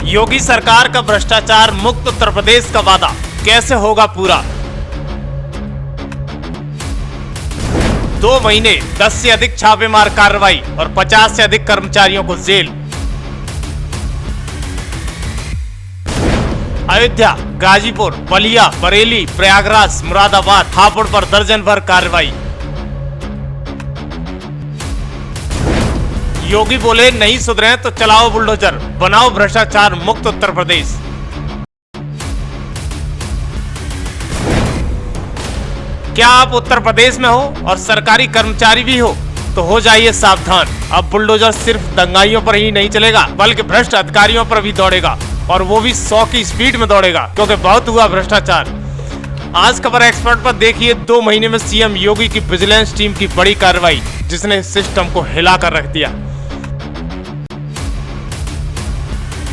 योगी सरकार का भ्रष्टाचार मुक्त उत्तर प्रदेश का वादा कैसे होगा पूरा? 2 महीने 10 से अधिक छापेमार कार्रवाई और 50 से अधिक कर्मचारियों को जेल। अयोध्या, गाजीपुर, बलिया, बरेली, प्रयागराज, मुरादाबाद, हापुड़ पर दर्जन भर कार्रवाई। योगी बोले नहीं सुधरे तो चलाओ बुलडोजर, बनाओ भ्रष्टाचार मुक्त उत्तर प्रदेश। क्या आप उत्तर प्रदेश में हो और सरकारी कर्मचारी भी हो तो हो जाइए सावधान। अब बुलडोजर सिर्फ दंगाइयों पर ही नहीं चलेगा बल्कि भ्रष्ट अधिकारियों पर भी दौड़ेगा, और वो भी 100 की स्पीड में दौड़ेगा, क्योंकि बहुत हुआ भ्रष्टाचार। आज खबर एक्सपर्ट पर देखिए 2 महीने में सीएम योगी की विजिलेंस टीम की बड़ी कार्रवाई, जिसने सिस्टम को हिलाकर रख दिया।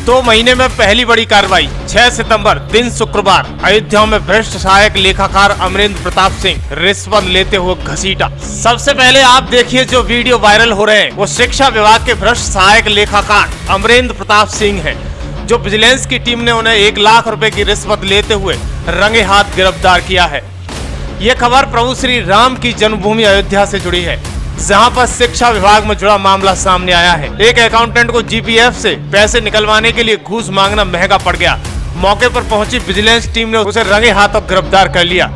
2 महीने में पहली बड़ी कार्रवाई 6 सितंबर दिन शुक्रवार, अयोध्या में भ्रष्ट सहायक लेखाकार अमरेंद्र प्रताप सिंह रिश्वत लेते हुए घसीटा। सबसे पहले आप देखिए जो वीडियो वायरल हो रहे हैं वो शिक्षा विभाग के भ्रष्ट सहायक लेखाकार अमरेंद्र प्रताप सिंह हैं, जो विजिलेंस की टीम ने उन्हें 1 लाख रुपए की रिश्वत लेते हुए रंगे हाथ गिरफ्तार किया है। ये खबर प्रभु श्री राम की जन्मभूमि अयोध्या से जुड़ी है, जहां पर शिक्षा विभाग में जुड़ा मामला सामने आया है। एक अकाउंटेंट को जीपीएफ से पैसे निकलवाने के लिए घूस मांगना महंगा पड़ गया। मौके पर पहुंची विजिलेंस टीम ने उसे रंगे हाथों गिरफ्तार कर लिया।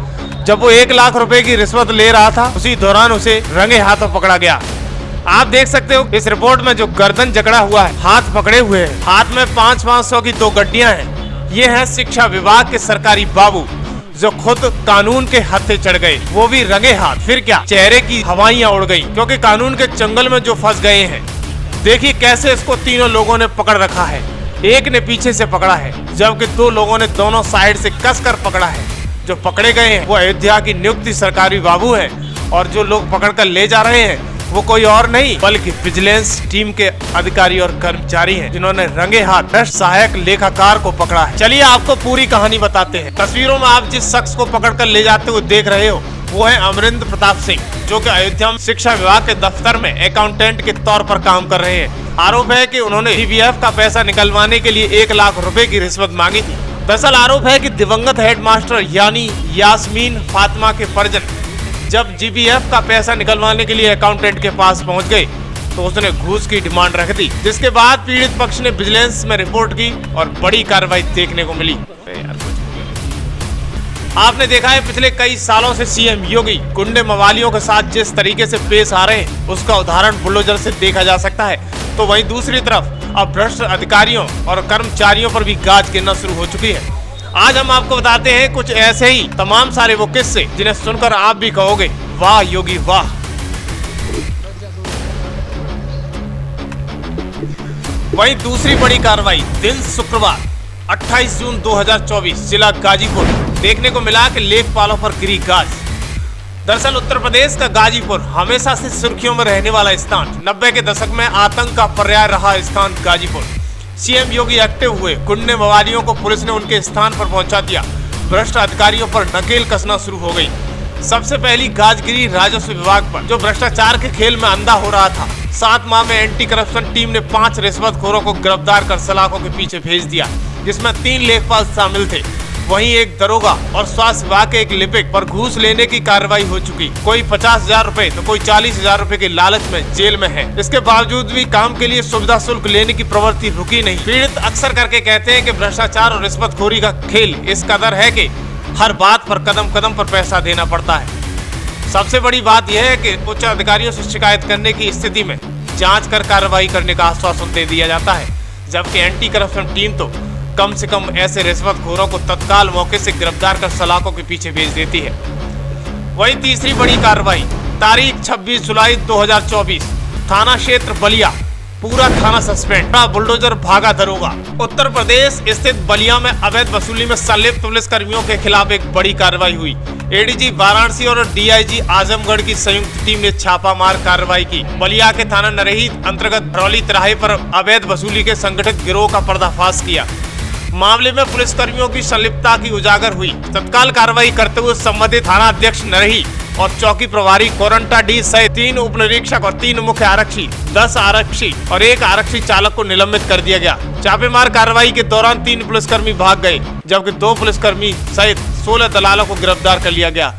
जब वो 1 लाख रुपए की रिश्वत ले रहा था, उसी दौरान उसे रंगे हाथों पकड़ा गया। आप देख सकते हो इस रिपोर्ट में जो गर्दन जकड़ा हुआ है, हाथ पकड़े हुए हैं, हाथ में 500-500 की 2 गड्डियां हैं। ये है शिक्षा विभाग के सरकारी बाबू, जो खुद कानून के हत्थे चढ़ गए, वो भी रंगे हाथ। फिर क्या, चेहरे की हवाइयां उड़ गई, क्योंकि कानून के जंगल में जो फंस गए हैं। देखिए कैसे इसको तीनों लोगों ने पकड़ रखा है। एक ने पीछे से पकड़ा है, जबकि 2 लोगों ने दोनों साइड से कसकर पकड़ा है। जो पकड़े गए हैं वो अयोध्या की नियुक्त सरकारी बाबू है, और जो लोग पकड़ कर ले जा रहे हैं वो कोई और नहीं बल्कि विजिलेंस टीम के अधिकारी और कर्मचारी हैं, जिन्होंने रंगे हाथ भ्रष्ट सहायक लेखाकार को पकड़ा है। चलिए आपको पूरी कहानी बताते हैं। तस्वीरों में आप जिस शख्स को पकड़कर ले जाते हुए देख रहे हो वो है अमरेंद्र प्रताप सिंह, जो कि अयोध्या में शिक्षा विभाग के दफ्तर में अकाउंटेंट के तौर पर काम कर रहे हैं। आरोप है कि उन्होंने जीपीएफ का पैसा निकलवाने के लिए 1 लाख रुपए की रिश्वत मांगी थी। दरअसल आरोप है कि दिवंगत हेडमास्टर यानी यास्मीन फातिमा के परिजन जब जीपीएफ का पैसा निकलवाने के लिए अकाउंटेंट के पास पहुंच गए तो उसने घूस की डिमांड रख दी, जिसके बाद पीड़ित पक्ष ने विजिलेंस में रिपोर्ट की और बड़ी कार्रवाई देखने को मिली। आपने देखा है पिछले कई सालों से सीएम योगी गुंडे मवालियों के साथ जिस तरीके से पेश आ रहे हैं, उसका उदाहरण बुलडोजर से देखा जा सकता है। तो वहीं दूसरी तरफ अब भ्रष्ट अधिकारियों और कर्मचारियों पर भी गाज गिरना शुरू हो चुकी है। आज हम आपको बताते हैं कुछ ऐसे ही तमाम सारे वो किस्से जिन्हें सुनकर आप भी कहोगे वाह योगी वाह। वहीं दूसरी बड़ी कार्रवाई दिन शुक्रवार 28 जून 2024 जिला गाजीपुर, देखने को मिला कि लेखपालों पर गिरी गाज। दरअसल उत्तर प्रदेश का गाजीपुर हमेशा से सुर्खियों में रहने वाला स्थान, 90 के दशक में आतंक का पर्याय रहा स्थान गाजीपुर। सीएम योगी एक्टिव हुए, गुंडे मवालियों को पुलिस ने उनके स्थान पर पहुंचा दिया। भ्रष्ट अधिकारियों पर नकेल कसना शुरू हो गई। सबसे पहली गाजगिरी राजस्व विभाग पर, जो भ्रष्टाचार के खेल में अंधा हो रहा था। 7 माह में एंटी करप्शन टीम ने 5 रिश्वतखोरों को गिरफ्तार कर सलाखों के पीछे भेज दिया, जिसमें 3 लेखपाल शामिल थे। वहीं एक दरोगा और स्वास्थ्य विभाग के एक लिपिक पर घूस लेने की कार्रवाई हो चुकी। कोई 50,000 रुपए तो कोई 40,000 रुपए के लालच में जेल में है। इसके बावजूद भी काम के लिए सुविधा शुल्क लेने की प्रवृत्ति रुकी नहीं। पीड़ित अक्सर करके कहते हैं कि भ्रष्टाचार और रिश्वतखोरी का खेल इस कदर है कि हर बात पर कदम कदम पर पैसा देना पड़ता है। सबसे बड़ी बात यह है कि उच्च अधिकारियों से शिकायत करने की स्थिति में जाँच कर कार्रवाई करने का आश्वासन दे दिया जाता है, जबकि एंटी करप्शन टीम तो कम से कम ऐसे रिश्वतखोरों को तत्काल मौके से गिरफ्तार कर सलाखों के पीछे भेज देती है। वहीं तीसरी बड़ी कार्रवाई तारीख 26 जुलाई 2024, थाना क्षेत्र बलिया, पूरा थाना सस्पेंड, बुलडोजर भागा दरोगा। उत्तर प्रदेश स्थित बलिया में अवैध वसूली में संलिप्त पुलिस कर्मियों के खिलाफ एक बड़ी कार्रवाई हुई। एडीजी वाराणसी और डीआईजी आजमगढ़ की संयुक्त टीम ने छापामार कार्रवाई की। बलिया के थाना नरही अंतर्गत भरौली तिराहे पर अवैध वसूली के संगठित गिरोह का पर्दाफाश किया। मामले में पुलिस कर्मियों की संलिप्तता की उजागर हुई। तत्काल कार्रवाई करते हुए संबंधित थाना अध्यक्ष नरही और चौकी प्रभारी कोरंटा डी सहित 3 उप निरीक्षक और 3 मुख्य आरक्षी, 10 आरक्षी और 1 आरक्षी चालक को निलंबित कर दिया गया। छापेमार कार्रवाई के दौरान 3 पुलिसकर्मी भाग गए, जबकि 2 पुलिसकर्मी सहित 16 दलालों को गिरफ्तार कर लिया गया।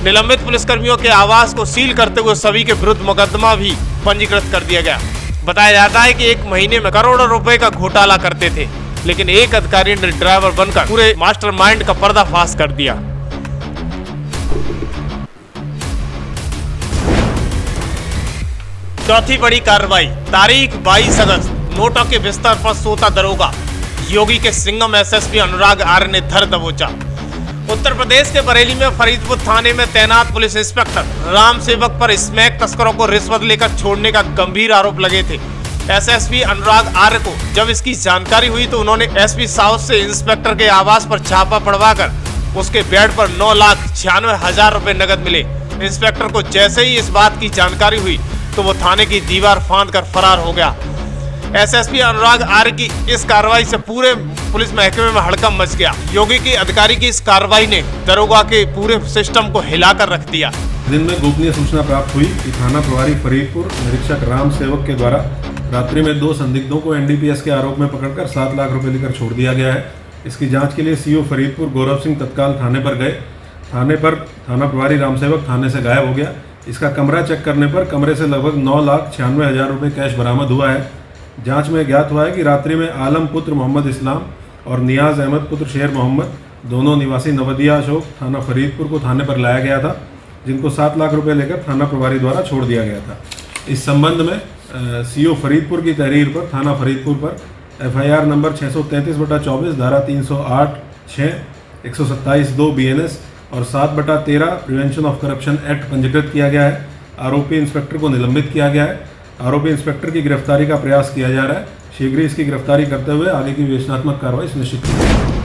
निलंबित पुलिसकर्मियों के आवास को सील करते हुए सभी के विरुद्ध मुकदमा भी पंजीकृत कर दिया गया। बताया जाता है कि 1 महीने में करोड़ों रुपए का घोटाला करते थे, लेकिन एक अधिकारी ने ड्राइवर बनकर पूरे मास्टरमाइंड का पर्दाफाश कर दिया। चौथी बड़ी कार्रवाई, तारीख 22 अगस्त, नोटों के बिस्तर पर सोता दरोगा, योगी के सिंघम एसएसपी अनुराग आर्य ने धर दबोचा। उत्तर प्रदेश के बरेली में फरीदपुर थाने में तैनात पुलिस इंस्पेक्टर राम सेवक पर स्मैक तस्करों को रिश्वत लेकर छोड़ने का गंभीर आरोप लगे थे। एसएसपी अनुराग आर्य को जब इसकी जानकारी हुई तो उन्होंने एसपी साउथ से इंस्पेक्टर के आवास पर छापा पड़वाकर उसके बेड पर 9,96,000 रुपए नकद मिले। इंस्पेक्टर को जैसे ही इस बात की जानकारी हुई तो वो थाने की दीवार फांद कर फरार हो गया। एसएसपी अनुराग आर्य की इस कार्रवाई से पूरे पुलिस महकमे में हड़कंप मच गया। योगी की अधिकारी की इस कार्रवाई ने दरोगा के पूरे सिस्टम को हिलाकर रख दिया। दिन में गोपनीय सूचना प्राप्त हुई कि थाना प्रभारी फरीदपुर निरीक्षक राम सेवक के द्वारा रात्रि में 2 संदिग्धों को एनडीपीएस के आरोप में पकड़कर 7 लाख रुपए लेकर छोड़ दिया गया है। इसकी जांच के लिए सीओ फरीदपुर गौरव सिंह तत्काल थाने पर गए। थाना प्रभारी राम सेवक थाने से गायब हो गया। इसका कमरा चेक करने पर कमरे से लगभग 9,96,000 रुपए कैश बरामद हुआ है। जांच में ज्ञात हुआ है कि रात्रि में आलम पुत्र मोहम्मद इस्लाम और नियाज अहमद पुत्र शेर मोहम्मद, दोनों निवासी नवदिया अशोक, थाना फरीदपुर को थाने पर लाया गया था, जिनको 7 लाख रुपए लेकर थाना प्रभारी द्वारा छोड़ दिया गया था। इस संबंध में सीओ फरीदपुर की तहरीर पर थाना फरीदपुर पर एफआईआर नंबर 633/24 धारा 308(6), 127(2) BNS और 7/13 प्रिवेंशन ऑफ करप्शन एक्ट पंजीकृत किया गया है। आरोपी इंस्पेक्टर को निलंबित किया गया है। आरोपी इंस्पेक्टर की गिरफ्तारी का प्रयास किया जा रहा है। शीघ्र इसकी गिरफ्तारी करते हुए आगे की विवेचनात्मक कार्रवाई सुनिश्चित की जाएगी।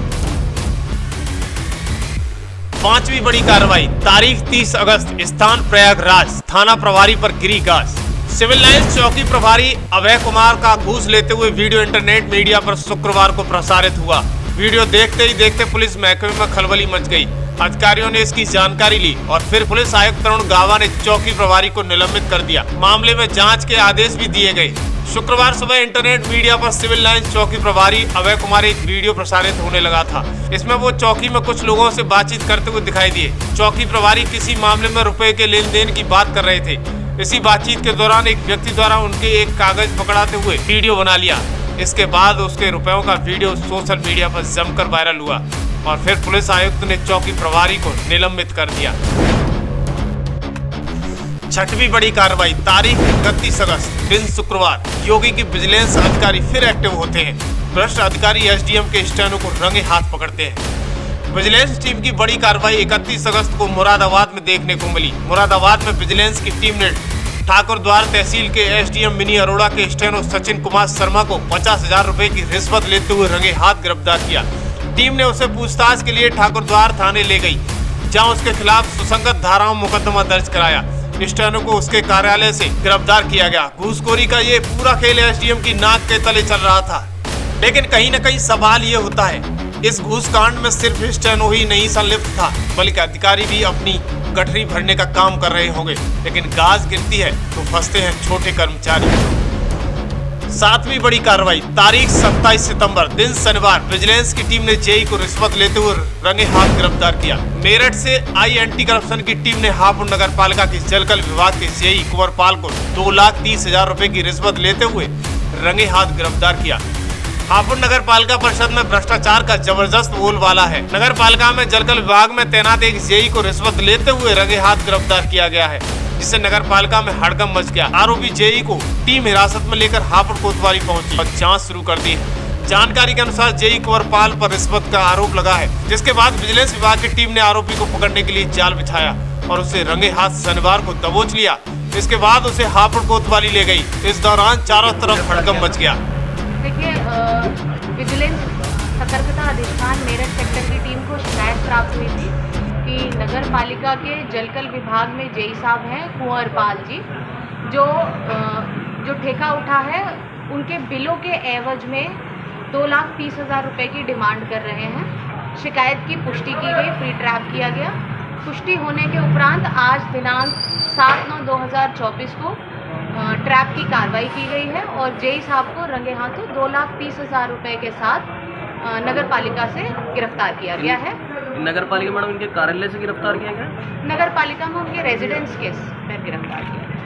5वीं बड़ी कार्रवाई, तारीख 30 अगस्त, स्थान प्रयागराज, थाना प्रभारी पर गिरी गाज। सिविल लाइंस चौकी प्रभारी अभय कुमार का घूस लेते हुए वीडियो इंटरनेट मीडिया पर शुक्रवार को प्रसारित हुआ। वीडियो देखते ही देखते पुलिस महकमे में खलबली मच गई। अधिकारियों ने इसकी जानकारी ली और फिर पुलिस आयुक्त तरुण गावा ने चौकी प्रभारी को निलंबित कर दिया। मामले में जांच के आदेश भी दिए गए। शुक्रवार सुबह इंटरनेट मीडिया पर सिविल लाइंस चौकी प्रभारी अभय कुमार एक वीडियो प्रसारित होने लगा था। इसमें वो चौकी में कुछ लोगों से बातचीत करते हुए दिखाई दिए। चौकी प्रभारी किसी मामले में रुपए के लेन देन की बात कर रहे थे। इसी बातचीत के दौरान एक व्यक्ति द्वारा उनके एक कागज पकड़ाते हुए वीडियो बना लिया। इसके बाद उसके रुपयों का वीडियो सोशल मीडिया पर जमकर वायरल हुआ और फिर पुलिस आयुक्त ने चौकी प्रभारी को निलंबित कर दिया। 6वीं बड़ी कार्रवाई, तारीख 31 अगस्त, दिन शुक्रवार, योगी की विजिलेंस अधिकारी फिर एक्टिव होते हैं। भ्रष्ट अधिकारी एसडीएम के स्टैंडों को रंगे हाथ पकड़ते हैं। विजिलेंस टीम की बड़ी कार्रवाई 31 अगस्त को मुरादाबाद में देखने को मिली। मुरादाबाद में विजिलेंस की टीम ने ठाकुरद्वार तहसील के एसडीएम मिनी अरोड़ा के स्टेनो सचिन कुमार शर्मा को 50,000 रुपए की रिश्वत लेते हुए रंगे हाथ गिरफ्तार किया। टीम ने उसे पूछताछ के लिए ठाकुरद्वार थाने ले गई, जहां उसके खिलाफ सुसंगत धाराओं मुकदमा दर्ज कराया। स्टेनो को उसके कार्यालय से गिरफ्तार किया गया। घूसखोरी का ये पूरा खेल एसडीएम की नाक के तले चल रहा था। लेकिन कहीं न कहीं सवाल ये होता है, इस घूस कांड में सिर्फ स्टेनो ही नहीं संलिप्त था, बल्कि अधिकारी भी अपनी गठरी भरने का काम कर रहे होंगे। लेकिन गाज गिरती है तो फंसते हैं छोटे कर्मचारी। 7वीं बड़ी कार्रवाई, तारीख 27 सितंबर, दिन शनिवार, विजिलेंस की टीम ने जेई को रिश्वत लेते हुए रंगे हाथ गिरफ्तार किया। मेरठ से आई एंटी करप्शन की टीम ने हापुड़ नगर पालिका के जलकल विभाग के जेई कुंवरपाल को 2,30,000 रुपए की रिश्वत लेते हुए रंगे हाथ गिरफ्तार किया। हापुड़ नगर पालिका परिषद में भ्रष्टाचार का जबरदस्त बोलबाला है। नगर पालिका में जलकल विभाग में तैनात एक जेई को रिश्वत लेते हुए रंगे हाथ गिरफ्तार किया गया है, जिससे नगर पालिका में हड़कंप मच गया। आरोपी जेई को टीम हिरासत में लेकर हापुड़ कोतवाली पहुंची और जांच शुरू कर दी। जानकारी के अनुसार जेई कुंवरपाल पर रिश्वत का आरोप लगा है, जिसके बाद विजिलेंस विभाग की टीम ने आरोपी को पकड़ने के लिए जाल बिछाया और उसे रंगे हाथ शनिवार को दबोच लिया। इसके बाद उसे हापुड़ कोतवाली ले गई। इस दौरान चारों तरफ हड़कंप मच गया। देखिए, विजिलेंस सतर्कता अधिष्ठान मेरठ सेक्टर की टीम को शिकायत प्राप्त हुई थी कि नगर पालिका के जलकल विभाग में जेई साहब हैं कुंवरपाल जी, जो ठेका उठा है, उनके बिलों के एवज में 2,30,000 रुपए की डिमांड कर रहे हैं। शिकायत की पुष्टि की गई, प्री ट्रैप किया गया। पुष्टि होने के उपरांत आज दिनांक 7/9/2024 को ट्रैप की कार्रवाई की गई है और जेई साहब को रंगे हाथों 2,30,000 रुपए के साथ नगर पालिका से गिरफ्तार किया गया है। नगर पालिका मैडम इनके कार्यालय से गिरफ्तार किया गया? नगर पालिका में उनके रेजिडेंस केस पर गिरफ्तार किया गया।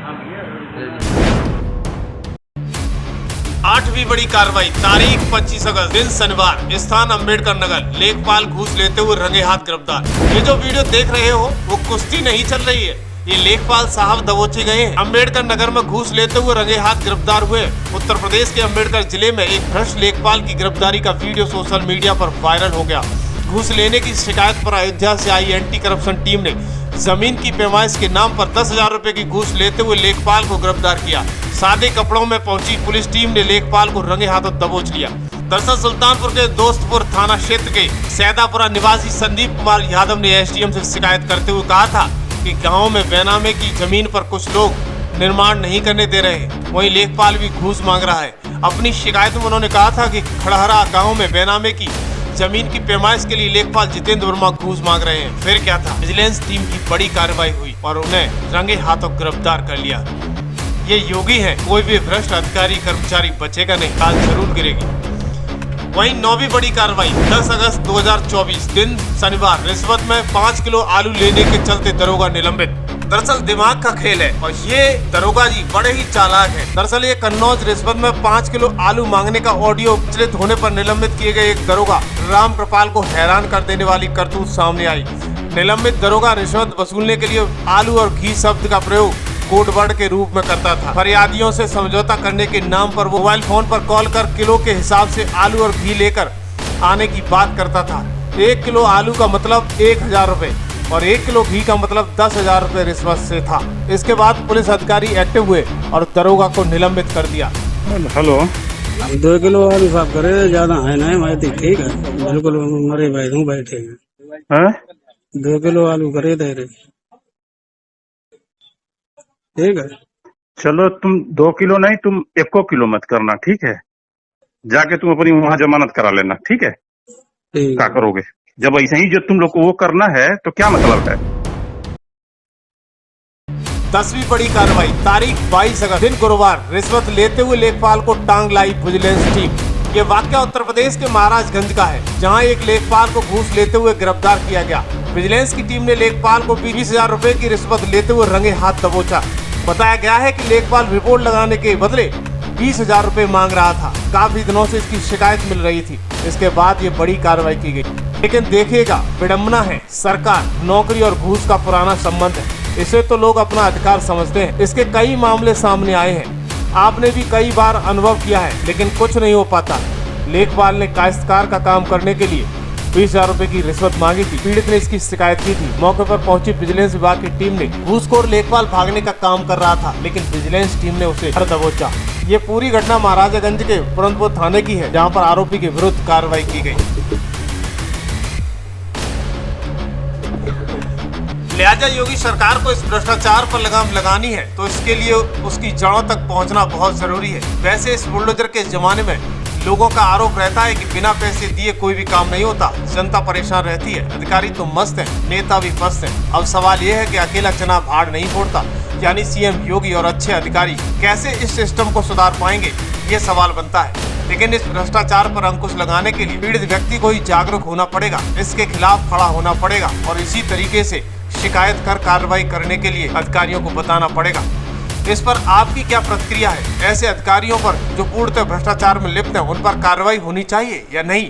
8वीं बड़ी कार्रवाई तारीख 25 अगस्त दिन शनिवार, स्थान अंबेडकर नगर, लेखपाल घूस लेते हुए रंगे हाथ गिरफ्तार। ये जो वीडियो देख रहे हो वो कुश्ती नहीं चल रही है, ये लेखपाल साहब दबोचे गए हैं। अंबेडकर नगर में घूस लेते हुए रंगे हाथ गिरफ्तार हुए। उत्तर प्रदेश के अंबेडकर जिले में एक भ्रष्ट लेखपाल की गिरफ्तारी का वीडियो सोशल मीडिया पर वायरल हो गया। घूस लेने की शिकायत पर अयोध्या से आई एंटी करप्शन टीम ने जमीन की पैमाइश के नाम पर 10,000 रुपए की घूस लेते हुए लेखपाल को गिरफ्तार किया। सादे कपड़ों में पहुंची पुलिस टीम ने लेखपाल को रंगे हाथों दबोच लिया। दरअसल सुल्तानपुर के दोस्तपुर थाना क्षेत्र के सैदापुरा निवासी संदीप कुमार यादव ने एसडीएम से शिकायत करते हुए कहा था कि गांव में बेनामे की जमीन पर कुछ लोग निर्माण नहीं करने दे रहे हैं, वहीं लेखपाल भी घूस मांग रहा है। अपनी शिकायत में उन्होंने कहा था कि खड़हरा गांव में बेनामे की जमीन की पैमाइश के लिए लेखपाल जितेंद्र वर्मा घूस मांग रहे हैं। फिर क्या था, विजिलेंस टीम की बड़ी कार्रवाई हुई और उन्हें रंगे हाथों गिरफ्तार कर लिया। ये योगी हैं, कोई भी भ्रष्ट अधिकारी कर्मचारी बचेगा नहीं, काल जरूर गिरेगी। वहीं 9वीं बड़ी कार्रवाई 10 अगस्त 2024 दिन शनिवार, रिश्वत में 5 किलो आलू लेने के चलते दरोगा निलंबित। दरअसल दिमाग का खेल है और ये दरोगा जी बड़े ही चालाक हैं। दरअसल ये कन्नौज रिश्वत में 5 किलो आलू मांगने का ऑडियो प्रचलित होने पर निलंबित किए गए एक दरोगा राम कृपाल को हैरान कर देने वाली करतूत सामने आई। निलंबित दरोगा रिश्वत वसूलने के लिए आलू और घी शब्द का प्रयोग कोड वर्ड के रूप में करता था। फरियादियों से समझौता करने के नाम पर वो मोबाइल फोन पर कॉल कर किलो के हिसाब से आलू और घी लेकर आने की बात करता था। 1 किलो आलू का मतलब 1,000 रुपए और 1 किलो घी का मतलब 10,000 रुपए रिश्वत से था। इसके बाद पुलिस अधिकारी एक्टिव हुए और दरोगा को निलंबित कर दिया। हेलो, 2 किलो आलू साफ करे, ज्यादा है नहीं, मैं ठीक है, बिल्कुल मरे भाई हूँ, बैठे हैं? 2 किलो आलू करे दे रहे, ठीक है। चलो तुम 2 किलो नहीं, तुम 1 किलो मत करना, ठीक है। जाके तुम अपनी वहाँ जमानत करा लेना, ठीक है। क्या करोगे जब ऐसे ही जो तुम लोग को वो करना है तो क्या मतलब है? 10वीं बड़ी कार्रवाई तारीख 22 अगस्त दिन गुरुवार, रिश्वत लेते हुए लेखपाल को टांग लाई विजिलेंस टीम। ये वाकया उत्तर प्रदेश के महाराजगंज का है, जहां एक लेखपाल को घूस लेते हुए गिरफ्तार किया गया। विजिलेंस की टीम ने लेखपाल को 20,000 रुपए की रिश्वत लेते हुए रंगे हाथ दबोचा। बताया गया है कि लेखपाल रिपोर्ट लगाने के बदले 20,000 रुपए मांग रहा था। काफी दिनों से इसकी शिकायत मिल रही थी। इसके बाद ये बड़ी कार्रवाई की गई। लेकिन देखिएगा, विडम्बना है, सरकार, नौकरी और घूस का पुराना संबंध है। इसे तो लोग अपना अधिकार समझते हैं। इसके कई मामले सामने आए हैं, आपने भी कई बार अनुभव किया है, लेकिन कुछ नहीं हो पाता। लेखपाल ने काश्तकार का काम करने के लिए 20,000 रुपए की रिश्वत मांगी थी। पीड़ित ने इसकी शिकायत की थी। मौके पर पहुंची विजिलेंस विभाग की टीम ने घूसखोर लेखपाल भागने का काम कर रहा था, लेकिन विजिलेंस टीम ने उसे घर दबोचा। ये पूरी घटना महाराजागंज के पुरंदपुर थाने की है, जहां पर आरोपी के विरुद्ध कार्रवाई की गई। लिहाजा योगी सरकार को इस भ्रष्टाचार पर लगाम लगानी है तो इसके लिए उसकी जड़ों तक पहुंचना बहुत जरूरी है। वैसे इस बुलडोजर के जमाने में लोगों का आरोप रहता है कि बिना पैसे दिए कोई भी काम नहीं होता, जनता परेशान रहती है, अधिकारी तो मस्त हैं, नेता भी पस्त हैं। अब सवाल ये है कि अकेला चना भाड़ नहीं फोड़ता, यानी सीएम योगी और अच्छे अधिकारी कैसे इस सिस्टम को सुधार पाएंगे, ये सवाल बनता है। लेकिन इस भ्रष्टाचार पर अंकुश लगाने के लिए पीड़ित व्यक्ति को ही जागरूक होना पड़ेगा, इसके खिलाफ खड़ा होना पड़ेगा और इसी तरीके से शिकायत कर कार्रवाई करने के लिए अधिकारियों को बताना पड़ेगा। इस पर आपकी क्या प्रतिक्रिया है? ऐसे अधिकारियों पर जो पूर्णतः भ्रष्टाचार में लिप्त हैं, उन पर कार्रवाई होनी चाहिए या नहीं?